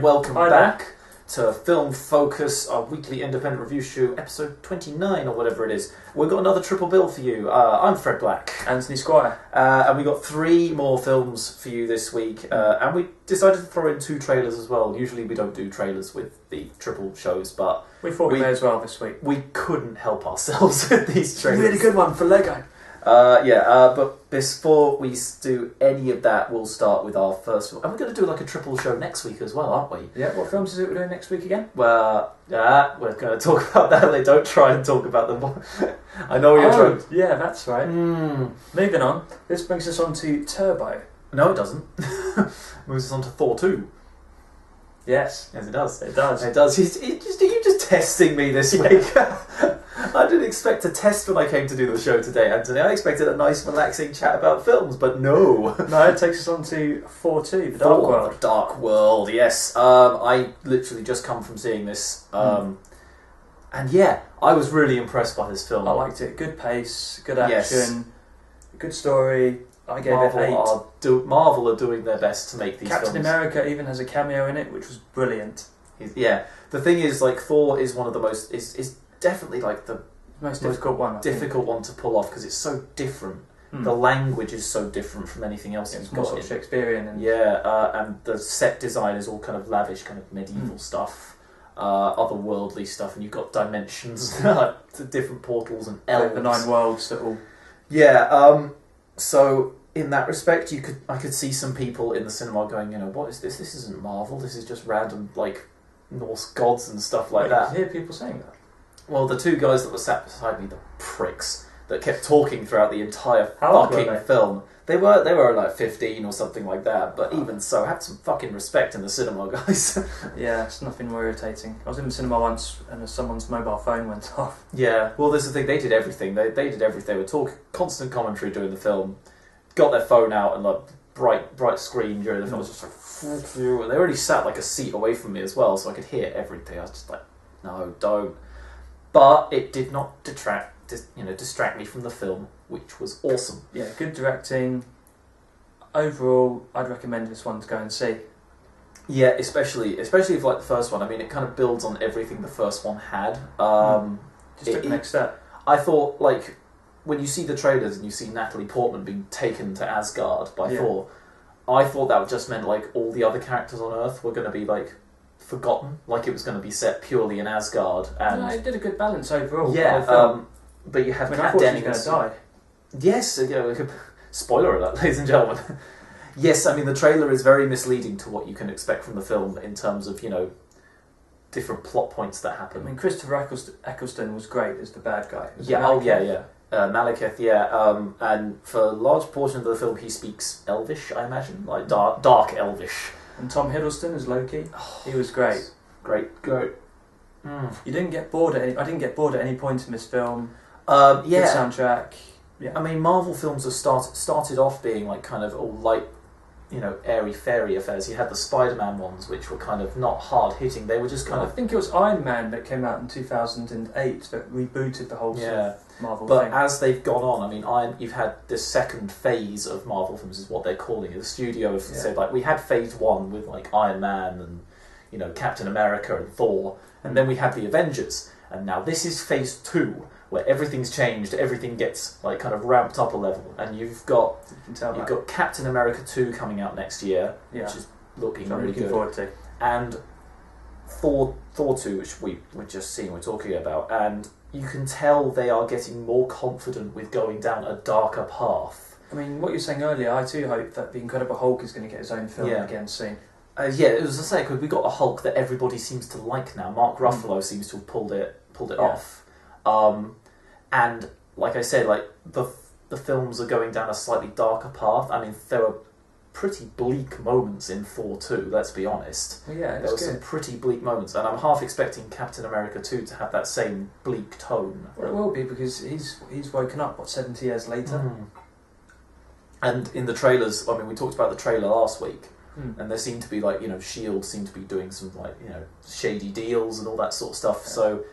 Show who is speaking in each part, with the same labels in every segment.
Speaker 1: and welcome
Speaker 2: Hi
Speaker 1: back to Film Focus, our weekly independent review show, episode 29 or whatever it is. We've got another triple bill for you. I'm Fred Black.
Speaker 2: Anthony Squire.
Speaker 1: And we got 3 more films for you this week. And we decided to throw in 2 trailers as well. Usually we don't do trailers with the triple shows, but
Speaker 2: We thought we may as well this week.
Speaker 1: we couldn't help ourselves with these trailers.
Speaker 2: Really good one for Lego.
Speaker 1: But before we do any of that, we'll start with our first film. And we're going to do like a triple show next week as well, aren't we?
Speaker 2: Yeah, what films is it we're doing next week again?
Speaker 1: Well, we're going to talk about that later. Don't try and talk about them. I know you're trying.
Speaker 2: Yeah, that's right. Moving on, this brings us on to Turbo.
Speaker 1: No, it doesn't. Moves us on to Thor 2.
Speaker 2: Yes.
Speaker 1: Yes, it does.
Speaker 2: It does.
Speaker 1: It does. Are you just testing me this week? I didn't expect a test when I came to do the show today, Anthony. I expected a nice, relaxing chat about films, but no.
Speaker 2: No, it takes us on to Thor 2, The Dark World.
Speaker 1: The Dark World, yes. I literally just come from seeing this. And yeah, I was really impressed by this film.
Speaker 2: I liked it. Good pace, good action,
Speaker 1: Yes.
Speaker 2: good story. I gave it 8.
Speaker 1: Marvel are doing their best to make these
Speaker 2: Captain
Speaker 1: films.
Speaker 2: America even has a cameo in it, which was brilliant.
Speaker 1: Yeah, the thing is, like, Thor is one of the most... is definitely, like, the
Speaker 2: Most difficult one.
Speaker 1: difficult one to pull off, because it's so different. The language is so different from anything else
Speaker 2: It's
Speaker 1: you've
Speaker 2: more
Speaker 1: got.
Speaker 2: sort of Shakespearean. And
Speaker 1: And the set design is all kind of lavish, kind of medieval stuff, otherworldly stuff, and you've got dimensions, to different portals and elves.
Speaker 2: the 9 worlds that all...
Speaker 1: Yeah, so in that respect, I could see some people in the cinema going, what is this? This isn't Marvel. This is just random, like, Norse gods and stuff like that.
Speaker 2: I hear people saying that.
Speaker 1: Well, the 2 guys that were sat beside me, the pricks that kept talking throughout the entire
Speaker 2: How old were
Speaker 1: fucking
Speaker 2: they?
Speaker 1: film. They were like 15 or something like that. But even so, have some fucking respect in the cinema, guys.
Speaker 2: Yeah, it's nothing more irritating. I was in the cinema once and someone's mobile phone went off.
Speaker 1: Yeah, well, there's the thing. They did everything. They did everything. They were talking constant commentary during the film. Got their phone out and like bright screen during the film. It was just like fuck you. And they already sat like a seat away from me as well, so I could hear everything. I was just like, no, don't. But it did not distract me from the film, which was awesome.
Speaker 2: Yeah, good directing. Overall, I'd recommend this one to go and see.
Speaker 1: Yeah, especially if like the first one. I mean, it kind of builds on everything the first one had.
Speaker 2: Just took the next step.
Speaker 1: I thought, like, when you see the trailers and you see Natalie Portman being taken to Asgard by Thor, I thought that just meant like all the other characters on Earth were going to be like forgotten, like it was going to be set purely in Asgard. And
Speaker 2: it did a good balance overall.
Speaker 1: yeah, but you have
Speaker 2: I
Speaker 1: Kat
Speaker 2: thought she was
Speaker 1: Dennings.
Speaker 2: going to die.
Speaker 1: Yes, spoiler alert, ladies and gentlemen. Yes, I mean the trailer is very misleading to what you can expect from the film in terms of different plot points that happen.
Speaker 2: I mean, Christopher Eccleston was great as the bad guy.
Speaker 1: Malekith, and for a large portion of the film he speaks Elvish, I imagine, like dark Elvish.
Speaker 2: And Tom Hiddleston as Loki, he was great.
Speaker 1: Great.
Speaker 2: You didn't get bored I didn't get bored at any point in this film.
Speaker 1: Yeah.
Speaker 2: Good soundtrack. Yeah.
Speaker 1: I mean, Marvel films have started off being like kind of all light, airy-fairy affairs. You had the Spider-Man ones, which were kind of not hard-hitting. They were just kind
Speaker 2: I
Speaker 1: of...
Speaker 2: think it was Iron Man that came out in 2008 that rebooted the whole sort of Marvel
Speaker 1: but
Speaker 2: thing.
Speaker 1: as they've gone on, I mean, you've had this second phase of Marvel films, is what they're calling it. The studio have said, like, we had phase 1 with, like, Iron Man and, Captain America and Thor, and then we had the Avengers, and now this is phase 2, where everything's changed, everything gets, like, kind of ramped up a level, and you've got Captain America 2 coming out next year, which is looking really good.
Speaker 2: Forward to.
Speaker 1: And Thor 2, which we're just seeing, we're talking about, and you can tell they are getting more confident with going down a darker path.
Speaker 2: I mean, what you were saying earlier, I too hope that the Incredible Hulk is going to get his own film again soon.
Speaker 1: It was to say, because we got a Hulk that everybody seems to like now. Mark Ruffalo seems to have pulled it off. And like I said, like the films are going down a slightly darker path. I mean, there were pretty bleak moments in Thor 2, let's be honest.
Speaker 2: Well, yeah,
Speaker 1: there were some pretty bleak moments, and I'm half expecting Captain America 2 to have that same bleak tone.
Speaker 2: Well, it will be, because he's woken up, 70 years later?
Speaker 1: And in the trailers, I mean, we talked about the trailer last week, and there seemed to be, like, S.H.I.E.L.D. seemed to be doing some, like, shady deals and all that sort of stuff, so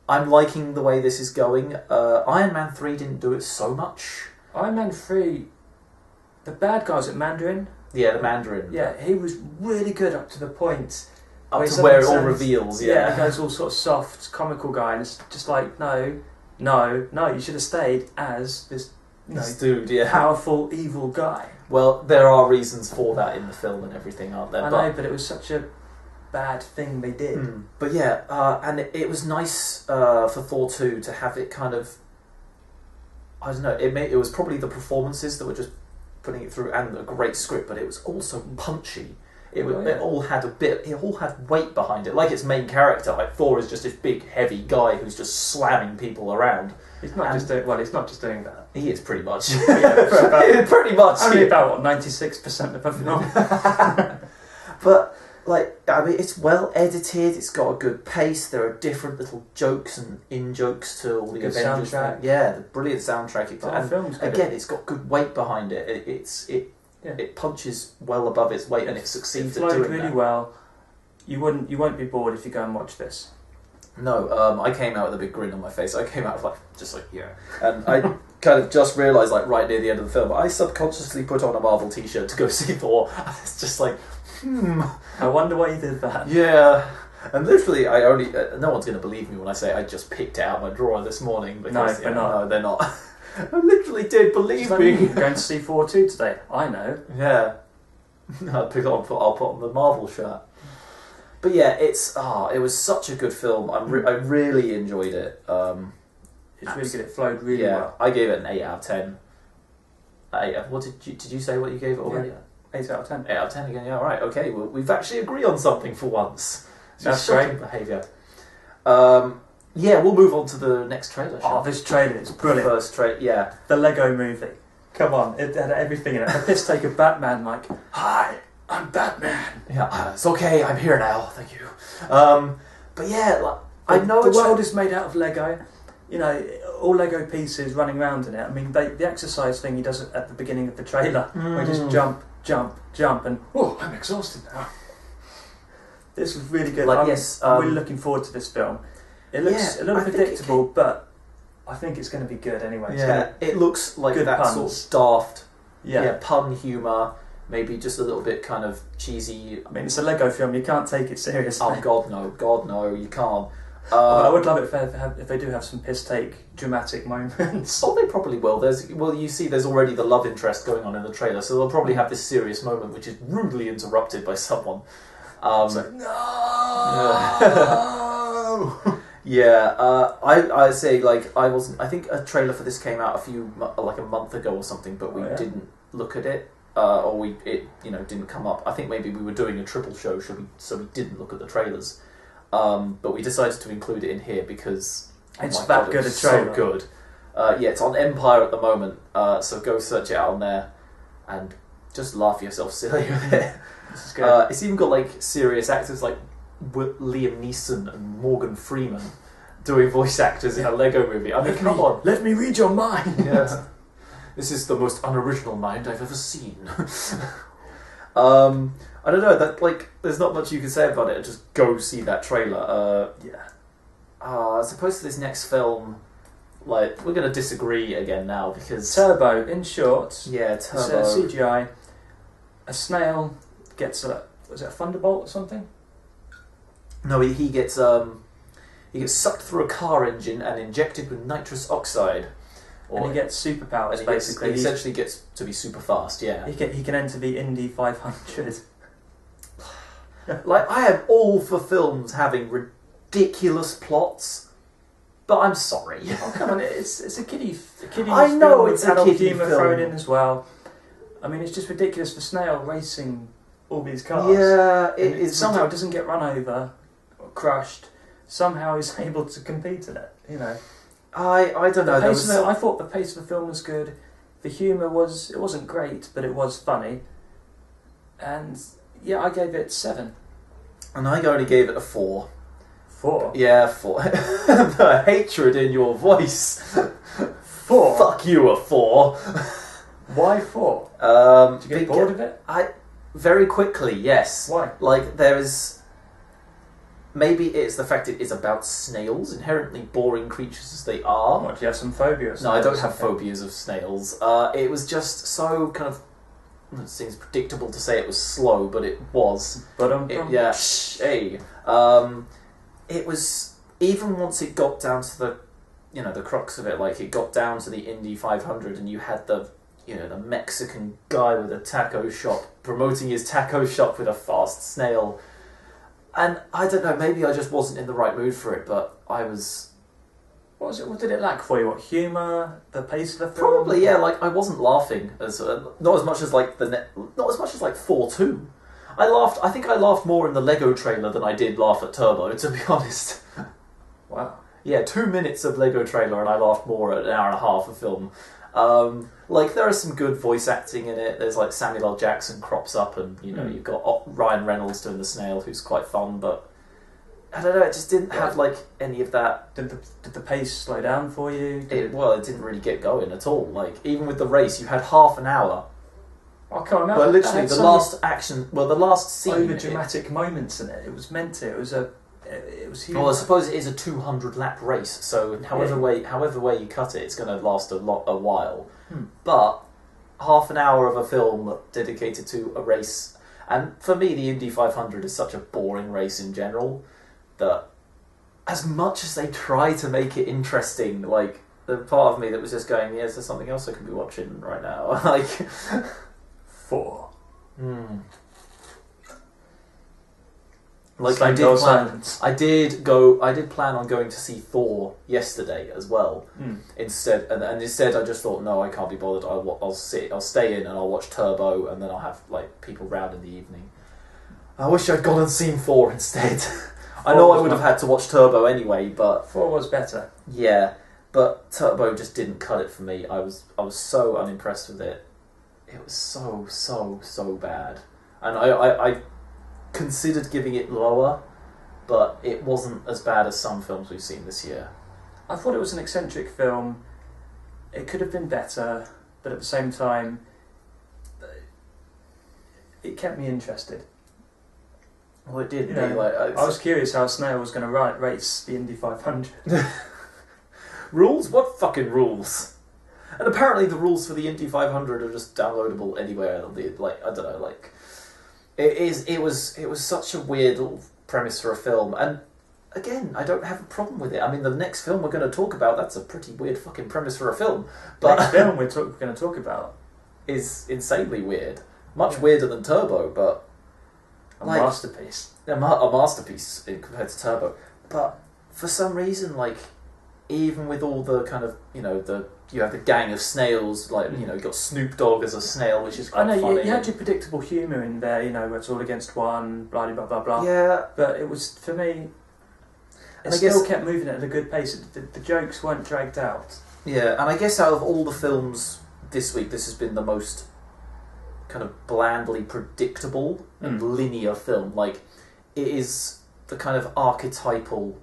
Speaker 1: I'm liking the way this is going. Iron Man 3 didn't do it so much.
Speaker 2: Iron Man 3... The bad guy was at Mandarin.
Speaker 1: Yeah, the Mandarin.
Speaker 2: Yeah, he was really good up to the point
Speaker 1: up
Speaker 2: Wait,
Speaker 1: to where it all
Speaker 2: someone
Speaker 1: reveals.
Speaker 2: Yeah, he goes all sort of soft, comical guy, and it's just like, no, you should have stayed as this,
Speaker 1: This dude, yeah.
Speaker 2: powerful, evil guy.
Speaker 1: Well, there are reasons for that in the film and everything, aren't there?
Speaker 2: I know, but it was such a bad thing they did.
Speaker 1: But yeah, and it was nice for Thor 2 to have it kind of, I don't know, it was probably the performances that were just putting it through, and a great script, but it was also punchy. It all had weight behind it, like its main character. Like Thor is just this big, heavy guy who's just slamming people around.
Speaker 2: He's not just doing that.
Speaker 1: He is pretty much.
Speaker 2: Yeah,
Speaker 1: pretty much.
Speaker 2: Only about 96% of the film.
Speaker 1: But like, I mean, it's well edited. It's got a good pace. There are different little jokes and in-jokes to all the
Speaker 2: Good
Speaker 1: Avengers.
Speaker 2: soundtrack.
Speaker 1: Yeah, the brilliant soundtrack.
Speaker 2: The film's good.
Speaker 1: Again, it's got good weight behind it. It punches well above its weight, and it succeeds at doing
Speaker 2: really
Speaker 1: that.
Speaker 2: well. You won't be bored if you go and watch this.
Speaker 1: No, I came out with a big grin on my face. I came out with yeah, and I kind of just realised right near the end of the film, I subconsciously put on a Marvel T-shirt to go see Thor. It's just like,
Speaker 2: I wonder why you did that.
Speaker 1: Yeah, and literally, I only no one's going to believe me when I say I just picked it out of my drawer this morning. Because,
Speaker 2: no,
Speaker 1: they're not. I literally did, believe me.
Speaker 2: You're going to see Thor 2 today. I know.
Speaker 1: Yeah, I'll put on the Marvel shirt. But yeah, it was such a good film. I really enjoyed it.
Speaker 2: It's really good. It flowed really well.
Speaker 1: I gave it an 8 out of 10. What did you say? What you gave it already?
Speaker 2: Yeah. 8 out of 10.
Speaker 1: 8 out of 10 again. Yeah, all right. Okay, well, we've actually agreed on something for once.
Speaker 2: That's great
Speaker 1: behaviour. Yeah, we'll move on to the next trailer.
Speaker 2: Oh, this trailer is brilliant.
Speaker 1: The first trailer, yeah.
Speaker 2: The Lego Movie. Come on, it had everything in it. The piss take of Batman, like, hi, I'm Batman.
Speaker 1: Yeah, it's okay. I'm here now. Thank you. But yeah, I know
Speaker 2: the world is made out of Lego. You know, all Lego pieces running around in it. I mean, the exercise thing he does at the beginning of the trailer, where he just jump, and I'm exhausted now. This was really good. I'm really looking forward to this film. It looks a little predictable, but I think it's going to be good anyway.
Speaker 1: Yeah, it looks like
Speaker 2: good
Speaker 1: that
Speaker 2: puns.
Speaker 1: sort of daft,
Speaker 2: yeah,
Speaker 1: pun humour. Maybe just a little bit kind of cheesy.
Speaker 2: I mean, it's a Lego film. You can't take it seriously.
Speaker 1: Oh God, no, you can't.
Speaker 2: I would love it if they do have some piss take dramatic moments.
Speaker 1: Oh, they probably will. You see, there's already the love interest going on in the trailer, so they'll probably have this serious moment, which is rudely interrupted by someone.
Speaker 2: No.
Speaker 1: Yeah, I say I think a trailer for this came out a month ago or something, but we didn't look at it, or it didn't come up. I think maybe we were doing a triple show, so we didn't look at the trailers. But we decided to include it in here because
Speaker 2: it's that good a trailer.
Speaker 1: So good. Yeah, it's on Empire at the moment, so go search it out on there and just laugh yourself silly with it.
Speaker 2: This is good.
Speaker 1: It's even got serious actors like Liam Neeson and Morgan Freeman doing voice actors in a Lego movie. I mean, come on.
Speaker 2: Let me read your mind.
Speaker 1: Yeah. This is the most unoriginal mind I've ever seen. I don't know, that there's not much you can say about it. Just go see that trailer. As opposed to this next film, we're going to disagree again now because
Speaker 2: Turbo, in short.
Speaker 1: Yeah, Turbo.
Speaker 2: It's a CGI. A snail gets was it a thunderbolt or something?
Speaker 1: No, he gets sucked through a car engine and injected with nitrous oxide.
Speaker 2: And he gets superpowers, basically.
Speaker 1: He essentially gets to be super fast, yeah.
Speaker 2: He can enter the Indy 500.
Speaker 1: I am all for films having ridiculous plots, but I'm sorry.
Speaker 2: Oh, come on, it's a kiddie
Speaker 1: I know
Speaker 2: film
Speaker 1: it's
Speaker 2: with
Speaker 1: a
Speaker 2: adult
Speaker 1: kiddie
Speaker 2: humour
Speaker 1: film.
Speaker 2: thrown in as well. I mean, it's just ridiculous for Snail racing all these cars.
Speaker 1: Yeah, it is.
Speaker 2: Somehow it doesn't get run over or crushed. Somehow he's able to compete in it,
Speaker 1: I don't know.
Speaker 2: I thought the pace of the film was good. The humour wasn't great, but it was funny. And yeah, I gave it 7.
Speaker 1: And I only gave it a 4.
Speaker 2: 4?
Speaker 1: Yeah, 4. The hatred in your voice.
Speaker 2: 4?
Speaker 1: Fuck you, a 4.
Speaker 2: Why 4? Did you get bored of it?
Speaker 1: Very quickly, yes.
Speaker 2: Why?
Speaker 1: There is... Maybe it's the fact it is about snails, inherently boring creatures as they are.
Speaker 2: What, do you have some phobias?
Speaker 1: No, I don't have phobias of snails. It was just so kind of it seems predictable to say it was slow, but it was. Yeah. Hey. It was, even once it got down to the, the crux of it, like it got down to the Indy 500, and you had the Mexican guy with a taco shop promoting his taco shop with a fast snail. And I don't know, maybe I just wasn't in the right mood for it, but I was...
Speaker 2: What did it lack for you? What, humour? The pace of the film?
Speaker 1: Probably, yeah. Like, I wasn't laughing as not as much as like Thor 2. I think I laughed more in the Lego trailer than I did laugh at Turbo, to be honest.
Speaker 2: Wow.
Speaker 1: Yeah, 2 minutes of Lego trailer and I laughed more at an hour and a half of film. Like, there is some good voice acting in it. There's like Samuel L. Jackson crops up, and you've got Ryan Reynolds doing the snail, who's quite fun, but I don't know, it just didn't have like any of that.
Speaker 2: Did the pace slow down for you?
Speaker 1: It didn't really get going at all. Like, even with the race, you had half an hour.
Speaker 2: I can't remember.
Speaker 1: But literally, the last scene,
Speaker 2: over dramatic moments in it. It was meant to. It was huge.
Speaker 1: Well, I suppose it is a 200 lap race, so however way you cut it, it's going to last a while. But half an hour of a film dedicated to a race, and for me, the Indy 500 is such a boring race in general that, as much as they try to make it interesting, like, the part of me that was just going, is there something else I could be watching right now? Like,
Speaker 2: Thor.
Speaker 1: Like, I did plan on going to see Thor yesterday as well. Instead, and instead I just thought, no, I can't be bothered. I'll stay in and I'll watch Turbo, and then I'll have like people round in the evening. I wish I'd gone and seen Thor instead. I know I would have had to watch Turbo anyway, but
Speaker 2: Thor was better.
Speaker 1: Yeah, but Turbo just didn't cut it for me. I was so unimpressed with it. It was so bad, and I considered giving it lower, but it wasn't as bad as some films we've seen this year.
Speaker 2: I thought it was an eccentric film. It could have been better, but at the same time, it kept me interested.
Speaker 1: Well, it did.
Speaker 2: I was curious how Snail was going to race the Indy 500.
Speaker 1: Rules? What fucking rules? And apparently the rules for the Indy 500 are just downloadable anywhere. Like, I don't know, like... It was such a weird little premise for a film, and again, I don't have a problem with it. I mean, the next film we're going to talk about, that's a pretty weird fucking premise for a film. But
Speaker 2: the next film we're going to talk about
Speaker 1: is insanely weird, much weirder than Turbo, but
Speaker 2: a masterpiece.
Speaker 1: A masterpiece compared to Turbo. But for some reason, like, even with all the kind of you have the gang of snails, like, you got Snoop Dogg as a snail, which is quite funny.
Speaker 2: You had your predictable humour in there, where it's all against one, blah, blah, blah, blah.
Speaker 1: Yeah.
Speaker 2: But it was, for me, it still kept moving at a good pace. The jokes weren't dragged out.
Speaker 1: Yeah, and I guess out of all the films this week, this has been the most kind of blandly predictable and linear film. Like, it is the kind of archetypal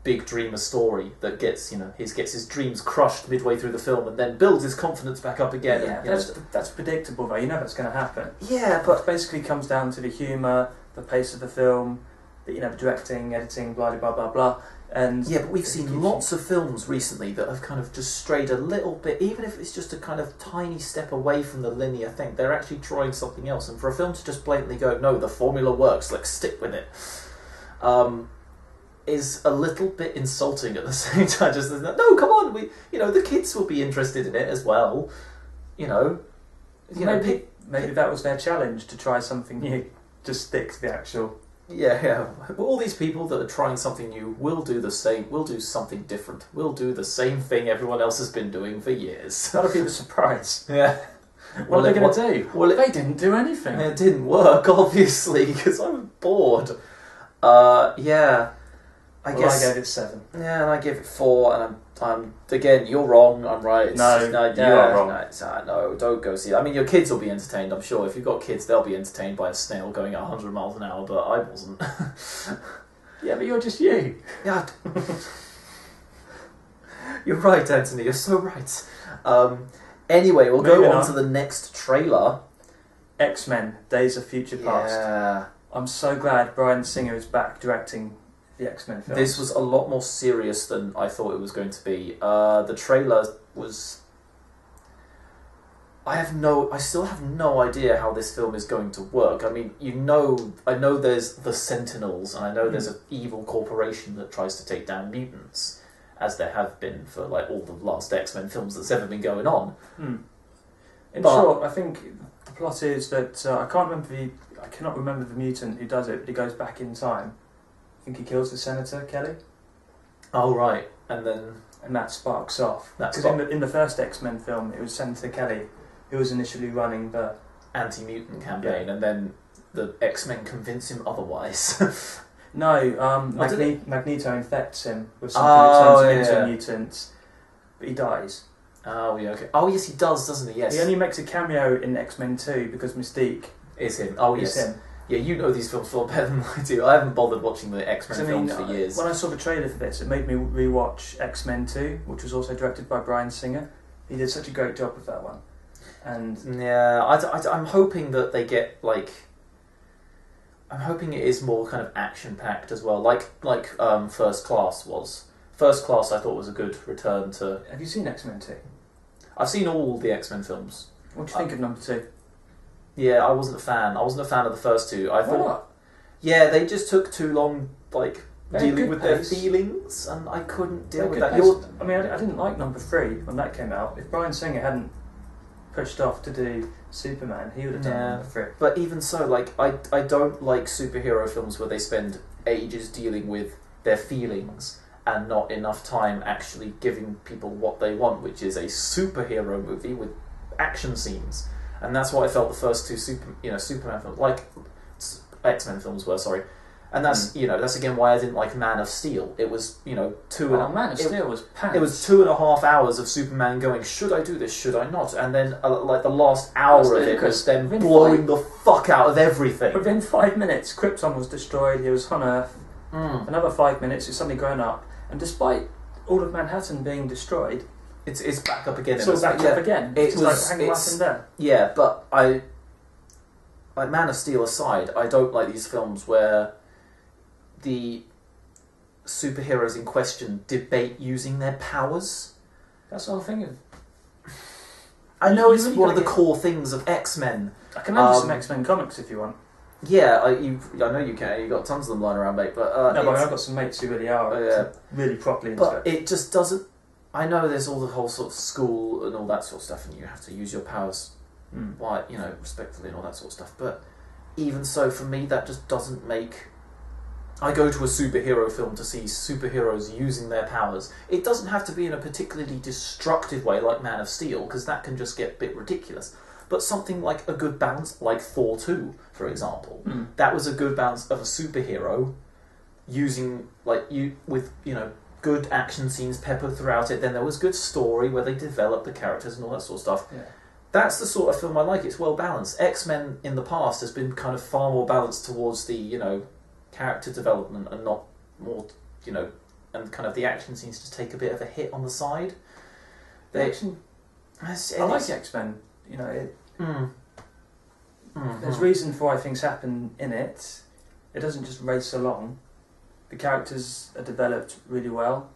Speaker 1: big dreamer story that gets his dreams crushed midway through the film and then builds his confidence back up again.
Speaker 2: Yeah, that's predictable though. You know that's going to happen.
Speaker 1: Yeah, but
Speaker 2: it basically comes down to the humour, the pace of the film, the directing, editing, blah blah blah blah. And
Speaker 1: yeah, but we've seen lots of films recently that have kind of just strayed a little bit, even if it's just a kind of tiny step away from the linear thing. They're actually trying something else, and for a film to just blatantly go, no, the formula works, like, stick with it. Is a little bit insulting at the same time. Just no, come on, the kids will be interested in it as well.
Speaker 2: Maybe that was their challenge, to try something new, just stick to the actual.
Speaker 1: Yeah. Well, all these people that are trying something new will do the same. Will do something different. Will do the same thing everyone else has been doing for years.
Speaker 2: That'll be the surprise.
Speaker 1: Yeah.
Speaker 2: What are they going to do? Well, they didn't do anything.
Speaker 1: It didn't work, obviously, because I'm bored. Yeah. I guess
Speaker 2: I gave it 7.
Speaker 1: Yeah, and I gave it 4, and I'm again, you're wrong, I'm right.
Speaker 2: You are wrong.
Speaker 1: No, don't go see it. I mean, your kids will be entertained, I'm sure. If you've got kids, they'll be entertained by a snail going at 100 miles an hour, but I wasn't.
Speaker 2: Yeah, but you're just you.
Speaker 1: Yeah. You're right, Anthony, you're so right. Anyway, we'll go on to the next trailer.
Speaker 2: X-Men, Days of Future Past.
Speaker 1: Yeah.
Speaker 2: I'm so glad Bryan Singer is back directing the X-Men film.
Speaker 1: This was a lot more serious than I thought it was going to be. The trailer was... I still have no idea how this film is going to work. I mean, I know there's the Sentinels, and I know there's an evil corporation that tries to take down mutants, as there have been for like all the last X-Men films that's ever been going on.
Speaker 2: In short, I think the plot is that I cannot remember the mutant who does it, but he goes back in time. I think he kills the Senator Kelly.
Speaker 1: Oh right, and
Speaker 2: that sparks off. Because in the first X-Men film, it was Senator Kelly who was initially running the
Speaker 1: anti-mutant campaign, and then the X-Men convince him otherwise.
Speaker 2: No, Magneto infects him with something that turns him into a mutant, but he dies.
Speaker 1: Oh yeah, okay. Oh yes, he does, doesn't he? Yes.
Speaker 2: He only makes a cameo in X-Men 2 because Mystique
Speaker 1: is him. Oh yes. Is him. Yeah, you know these films far better than I do. I haven't bothered watching the X-Men films for years.
Speaker 2: When I saw the trailer for this, it made me rewatch X-Men 2, which was also directed by Bryan Singer. He did such a great job with that one. And
Speaker 1: yeah, I'm hoping that they get like. I'm hoping it is more kind of action-packed as well, like First Class was. First Class, I thought was a good return to.
Speaker 2: Have you seen X-Men 2?
Speaker 1: I've seen all the X-Men films.
Speaker 2: What do you think of number 2?
Speaker 1: Yeah, I wasn't a fan. I wasn't a fan of the first two. I thought,
Speaker 2: what?
Speaker 1: Yeah, they just took too long, like dealing with their feelings, and I couldn't deal with that.
Speaker 2: I mean, I didn't like number 3 when that came out. If Bryan Singer hadn't pushed off to do Superman, he would have done number 3.
Speaker 1: But even so, like I don't like superhero films where they spend ages dealing with their feelings and not enough time actually giving people what they want, which is a superhero movie with action scenes. And that's what I felt the first two Superman films, like X-Men films were, sorry. And that's that's again why I didn't like Man of Steel. It was Man of Steel was pants. It was 2.5 hours of Superman going, should I do this? Should I not? And then like the last hour of it was them blowing the fuck out of everything.
Speaker 2: Within 5 minutes, Krypton was destroyed. He was on Earth. Another 5 minutes, it's suddenly grown up. And despite all of Manhattan being destroyed,
Speaker 1: it's back up again.
Speaker 2: It's all back up again. It's like hanging up and down.
Speaker 1: Yeah, but like Man of Steel aside, I don't like these films where the superheroes in question debate using their powers.
Speaker 2: That's the whole thing.
Speaker 1: I know it's one of the core things of X-Men.
Speaker 2: I can lend you some X-Men comics if you want.
Speaker 1: Yeah, I know you can. You've got tons of them lying around, mate. But
Speaker 2: but I've got some mates who really are really properly into
Speaker 1: it. But it just doesn't. I know there's all the whole sort of school and all that sort of stuff, and you have to use your powers, respectfully and all that sort of stuff. But even so, for me, that just doesn't make. I go to a superhero film to see superheroes using their powers. It doesn't have to be in a particularly destructive way like Man of Steel, because that can just get a bit ridiculous. But something like a good balance, like Thor 2, for example. That was a good balance of a superhero using, good action scenes peppered throughout it. Then there was good story where they developed the characters and all that sort of stuff.
Speaker 2: Yeah.
Speaker 1: That's the sort of film I like. It's well balanced. X-Men in the past has been kind of far more balanced towards the, character development and not more, and kind of the action scenes just take a bit of a hit on the side.
Speaker 2: I like X-Men. There's reason for why things happen in it. It doesn't just race along. The characters are developed really well.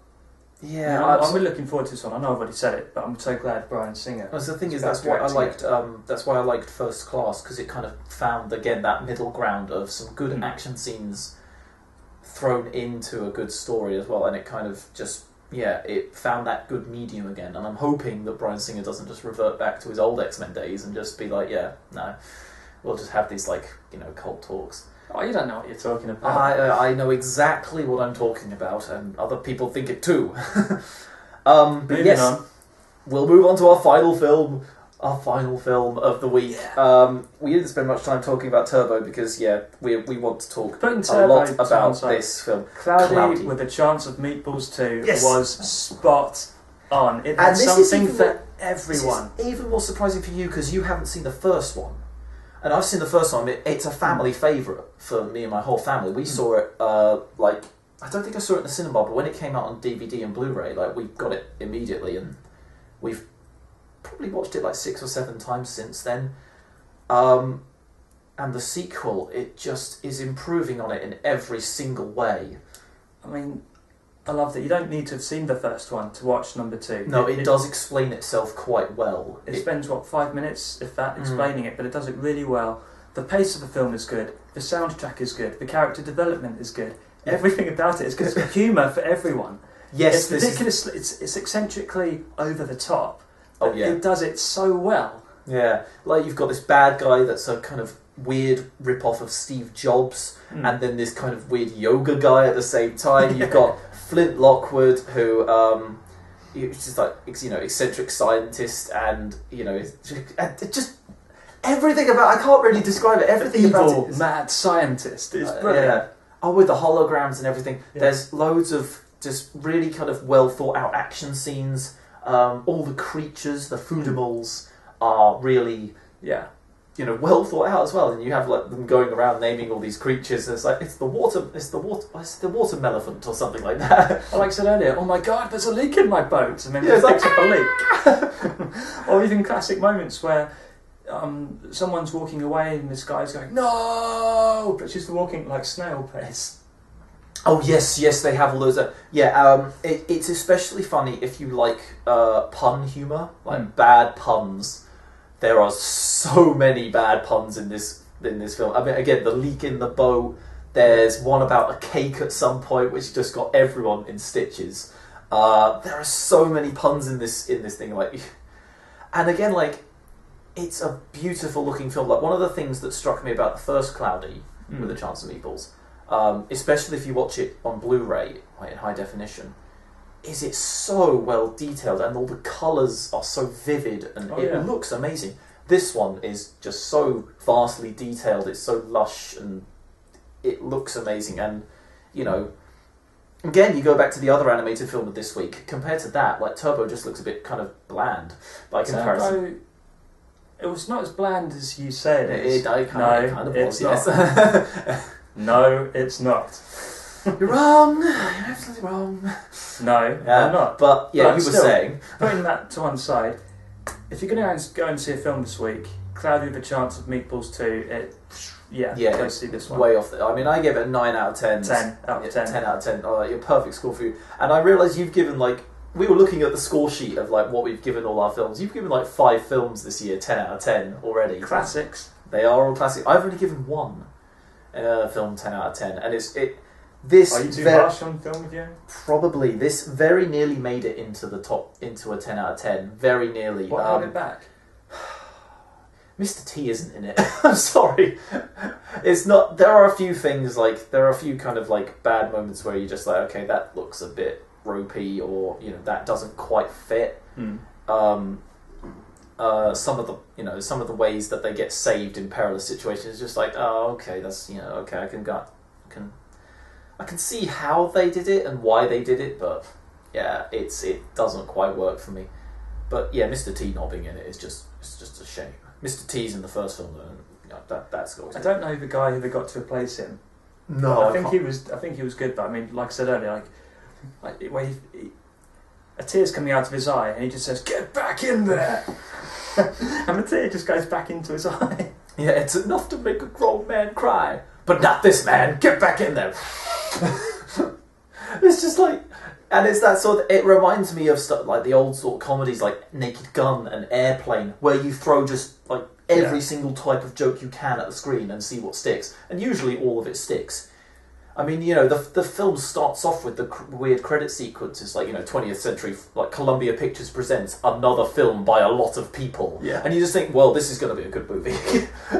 Speaker 1: Yeah,
Speaker 2: I'm really looking forward to this one. I know I've already said it, but I'm so glad Bryan Singer.
Speaker 1: Well, the thing is, that's why I liked. That's why I liked First Class, because it kind of found again that middle ground of some good action scenes thrown into a good story as well, and it kind of just it found that good medium again. And I'm hoping that Bryan Singer doesn't just revert back to his old X-Men days and just be like, no, we'll just have these cult talks.
Speaker 2: Oh, you don't know what you're talking about.
Speaker 1: I know exactly what I'm talking about, and other people think it too. Moving on. We'll move on to our final film of the week. Yeah. We didn't spend much time talking about Turbo because, we want to talk a lot about this film.
Speaker 2: Cloudy with a Chance of Meatballs 2 was spot on. It had something for everyone.
Speaker 1: This is even more surprising for you because you haven't seen the first one. And I've seen the first one. It's a family favourite for me and my whole family. We saw it, I don't think I saw it in the cinema, but when it came out on DVD and Blu-ray, we got it immediately, and we've probably watched it 6 or 7 times since then. And the sequel, it just is improving on it in every single way.
Speaker 2: I mean, I love that you don't need to have seen the first one to watch number 2.
Speaker 1: No, it does explain itself quite well.
Speaker 2: It spends, 5 minutes, if that, explaining it, but it does it really well. The pace of the film is good, the soundtrack is good, the character development is good, everything about it is good. It's humour for everyone.
Speaker 1: Yes,
Speaker 2: it's ridiculous. It's eccentrically over the top.
Speaker 1: Oh yeah,
Speaker 2: it does it so well.
Speaker 1: Yeah, like you've got this bad guy that's a kind of weird rip-off of Steve Jobs, and then this kind of weird yoga guy at the same time. You've got Flint Lockwood, who he's just like, you know, eccentric scientist, and you know, it's just everything about. I can't really describe it. Everything
Speaker 2: Evil,
Speaker 1: about it is
Speaker 2: mad scientist. It's brilliant.
Speaker 1: Yeah. Oh, with the holograms and everything.
Speaker 2: Yeah.
Speaker 1: There's loads of just really kind of well thought out action scenes. All the creatures, the foodimals, are really, you know, well thought out as well. And you have like them going around naming all these creatures. And it's like it's the water melephant or something like that.
Speaker 2: Like I said earlier, oh my god, there's a leak in my boat, and then
Speaker 1: Yeah,
Speaker 2: it
Speaker 1: it's
Speaker 2: picks up a leak. Or even classic moments where someone's walking away and this guy's going no, but she's walking like snail pace.
Speaker 1: Oh yes, they have all those. It's especially funny if you like pun humour, like bad puns. There are so many bad puns in this film. I mean, again, the leak in the boat. There's one about a cake at some point, which just got everyone in stitches. There are so many puns in this thing, like, and again, like, it's a beautiful looking film. Like, one of the things that struck me about the first Cloudy with a Chance of Meatballs, especially if you watch it on Blu-ray, like in high definition, is it's so well detailed and all the colours are so vivid and it looks amazing. This one is just so vastly detailed, it's so lush and it looks amazing. And, you know, again, you go back to the other animated film of this week, compared to that, like Turbo just looks a bit kind of bland by comparison.
Speaker 2: Turbo, it was not as bland as you said.
Speaker 1: It kind of was,
Speaker 2: not.
Speaker 1: yes.
Speaker 2: No, it's not.
Speaker 1: You're wrong. You're absolutely wrong.
Speaker 2: No, I'm not.
Speaker 1: But yeah,
Speaker 2: But
Speaker 1: you were
Speaker 2: still,
Speaker 1: saying.
Speaker 2: Putting that to one side, if you're going to go and see a film this week, Cloudy with a Chance of Meatballs 2, go see this one.
Speaker 1: Way off. I mean, I gave it a 9 out of 10.
Speaker 2: 10 out of 10.
Speaker 1: 10 out of 10. Oh, your perfect score for you. And I realised you've given like. We were looking at the score sheet of like what we've given all our films. You've given like 5 films this year, 10 out of 10 already.
Speaker 2: Classics.
Speaker 1: They are all classic. I've only given one film 10 out of 10, and this.
Speaker 2: Are you too harsh on film with you?
Speaker 1: Probably. This very nearly made it into a 10 out of 10. Very nearly.
Speaker 2: What held it back?
Speaker 1: Mr. T isn't in it. I'm sorry. It's not. There are a few things like there are a few kind of like bad moments where you're just like, okay, that looks a bit ropey, or you know that doesn't quite fit. Some of the ways that they get saved in perilous situations is just like, oh, okay, that's okay. I can see how they did it and why they did it, but yeah, it doesn't quite work for me. But yeah, Mr. T not being in it is just a shame. Mr. T's in the first film, that's always.
Speaker 2: I don't know the guy who they got to replace him.
Speaker 1: No,
Speaker 2: I think he was good, but I mean, like I said earlier, like where a tear's coming out of his eye, and he just says, "Get back in there," and the tear just goes back into his eye.
Speaker 1: Yeah, it's enough to make a grown man cry, but not this man. Get back in there. It's just like, and it's that sort of. It reminds me of stuff like the old sort of comedies, like Naked Gun and Airplane, where you throw just like every single type of joke you can at the screen and see what sticks, and usually all of it sticks. I mean, you know, the film starts off with the weird credit sequences, like, you know, 20th century, like Columbia Pictures presents another film by a lot of people.
Speaker 2: Yeah.
Speaker 1: And you just think, well, this is going to be a good movie.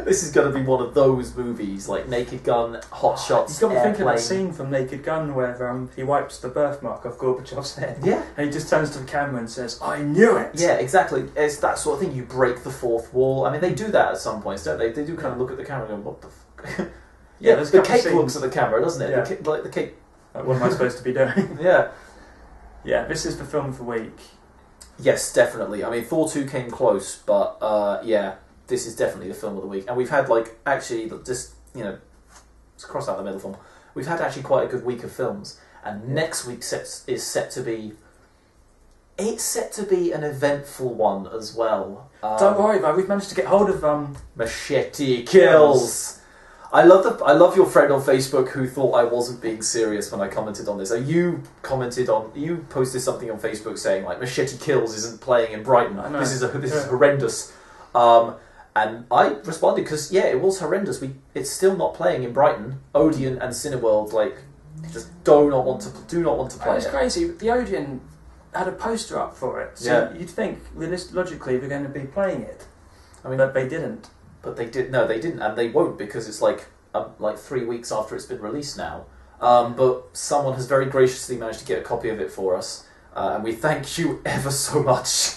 Speaker 1: This is going to be one of those movies, like Naked Gun, Hot Shots,
Speaker 2: You've got me thinking of that
Speaker 1: Airplane.
Speaker 2: scene from Naked Gun where he wipes the birthmark off Gorbachev's head.
Speaker 1: Yeah.
Speaker 2: And he just turns to the camera and says, "I knew it!"
Speaker 1: Yeah, exactly. It's that sort of thing. You break the fourth wall. I mean, they do that at some points, don't they? They do kind of look at the camera and go, what the fuck? Yeah,
Speaker 2: there's
Speaker 1: the
Speaker 2: a couple
Speaker 1: cake
Speaker 2: scenes.
Speaker 1: looks at the camera, doesn't it?
Speaker 2: Yeah.
Speaker 1: The cake.
Speaker 2: What am I supposed to be doing?
Speaker 1: Yeah.
Speaker 2: Yeah, this is the film of the week.
Speaker 1: Yes, definitely. I mean, Thor 2 came close, but yeah, this is definitely the film of the week. And we've had, like, actually, just, you know, let's cross out the middle film. We've had actually quite a good week of films. And next week is set to be... It's set to be an eventful one as well.
Speaker 2: Don't worry, though, we've managed to get hold of...
Speaker 1: Machete Kills! I love your friend on Facebook who thought I wasn't being serious when I commented on this. You posted something on Facebook saying like Machete Kills isn't playing in Brighton.
Speaker 2: I know.
Speaker 1: This is horrendous. And I responded because it was horrendous. It's still not playing in Brighton. Odeon and Cineworld just do not want to play
Speaker 2: It's
Speaker 1: it.
Speaker 2: crazy. The Odeon had a poster up for it, so you'd think logically we're going to be playing it. I mean, but they didn't.
Speaker 1: But they did. No, they didn't, and they won't because it's like 3 weeks after it's been released now. But someone has very graciously managed to get a copy of it for us, and we thank you ever so much.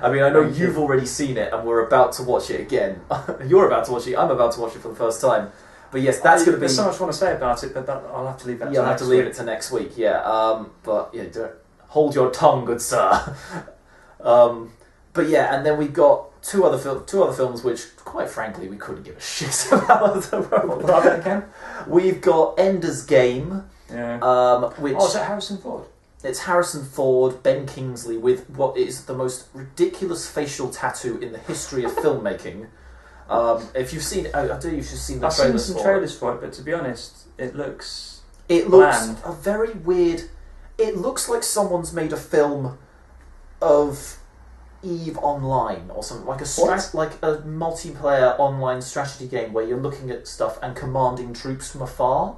Speaker 1: I mean, I know you've already seen it, and we're about to watch it again. You're about to watch it. I'm about to watch it for the first time. But yes, that's going to be.
Speaker 2: There's so much I want to say about it, but I'll have to leave that.
Speaker 1: You'll have to leave it to next week. Yeah. But yeah, hold your tongue, good sir. But yeah, and then we got two other films which, quite frankly, we couldn't give a shit about.
Speaker 2: What are they again?
Speaker 1: We've got Ender's Game.
Speaker 2: Yeah.
Speaker 1: Which
Speaker 2: is that Harrison Ford?
Speaker 1: It's Harrison Ford, Ben Kingsley, with what is the most ridiculous facial tattoo in the history of filmmaking. If you've seen it, I don't know if you've seen the trailers for it.
Speaker 2: I've seen some trailers for it, but to be honest, it looks
Speaker 1: bland. A very weird. It looks like someone's made a film of EVE Online or something, like a multiplayer online strategy game where you're looking at stuff and commanding troops from afar.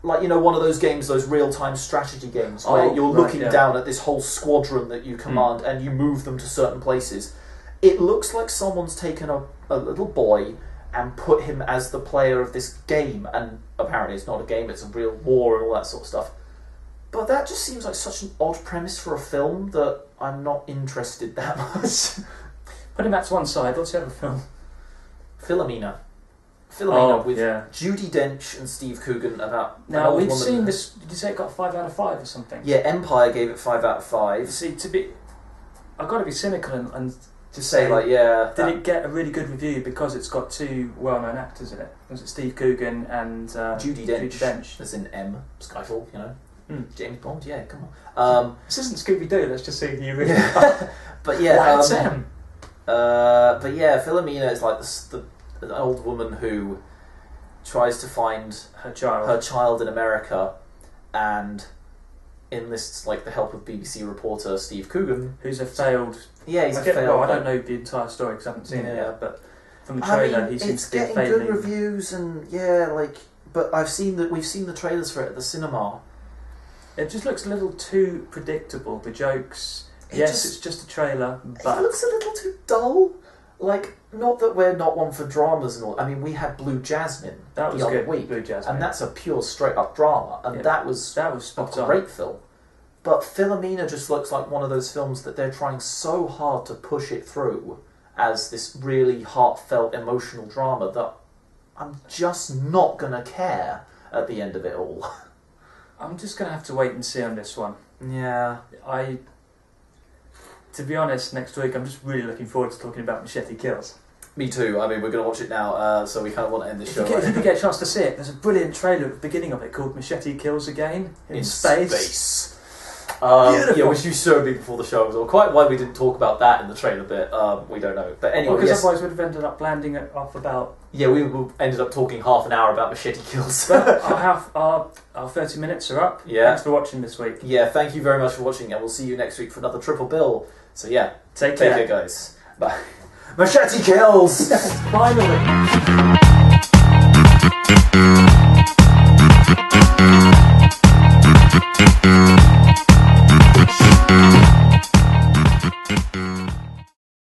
Speaker 1: Like, one of those games, those real-time strategy games where you're looking down at this whole squadron that you command and you move them to certain places. It looks like someone's taken a little boy and put him as the player of this game, and apparently it's not a game, it's a real war and all that sort of stuff. But that just seems like such an odd premise for a film that I'm not interested that much.
Speaker 2: Putting that to one side, what's the other film?
Speaker 1: Philomena with Judi Dench and Steve Coogan about.
Speaker 2: Now we've seen this. Did you say it got 5 out of 5 or something?
Speaker 1: Yeah, Empire gave it 5 out of 5.
Speaker 2: See, I've got to be cynical and
Speaker 1: just say
Speaker 2: did it get a really good review because it's got two well-known actors in it? Was it Steve Coogan and
Speaker 1: Judi Dench? As in M, Skyfall, James Bond. Yeah, come on.
Speaker 2: This isn't Scooby-Doo. Let's just see you really.
Speaker 1: But yeah,
Speaker 2: why it's M.
Speaker 1: But yeah, Philomena is like an old woman who tries to find
Speaker 2: her child
Speaker 1: in America, and enlists the help of BBC reporter Steve Coogan,
Speaker 2: who's a failed.
Speaker 1: Yeah, he's a failed.
Speaker 2: Well, I don't know the entire story because I haven't seen it yet, but from the trailer, he seems to be
Speaker 1: getting good reviews, and but we've seen the trailers for it at the cinema.
Speaker 2: It just looks a little too predictable. The jokes. It's just a trailer, but
Speaker 1: it looks a little too dull. Not that we're not one for dramas and all. I mean, we had Blue Jasmine
Speaker 2: the other week,
Speaker 1: Blue Jasmine, and that's a pure straight up drama, and that was
Speaker 2: spot
Speaker 1: a great film. But Philomena just looks like one of those films that they're trying so hard to push it through as this really heartfelt, emotional drama that I'm just not gonna care at the end of it all.
Speaker 2: I'm just gonna have to wait and see on this one.
Speaker 1: Yeah,
Speaker 2: to be honest, next week I'm just really looking forward to talking about Machete Kills.
Speaker 1: Me too. I mean, we're going to watch it now, so we kind of want to end this show.
Speaker 2: If you get a chance to see it, there's a brilliant trailer at the beginning of it called Machete Kills Again in space.
Speaker 1: Yeah, which you showed me before the show as well. Quite why we didn't talk about that in the trailer bit, we don't know. But anyway,
Speaker 2: because otherwise we'd have ended up landing it off about.
Speaker 1: Yeah, we ended up talking half an hour about Machete Kills.
Speaker 2: But our 30 minutes are up.
Speaker 1: Yeah.
Speaker 2: Thanks for watching this week.
Speaker 1: Yeah, thank you very much for watching, and we'll see you next week for another triple bill. So yeah,
Speaker 2: take care,
Speaker 1: guys. Bye. Machete Kills!
Speaker 2: Finally!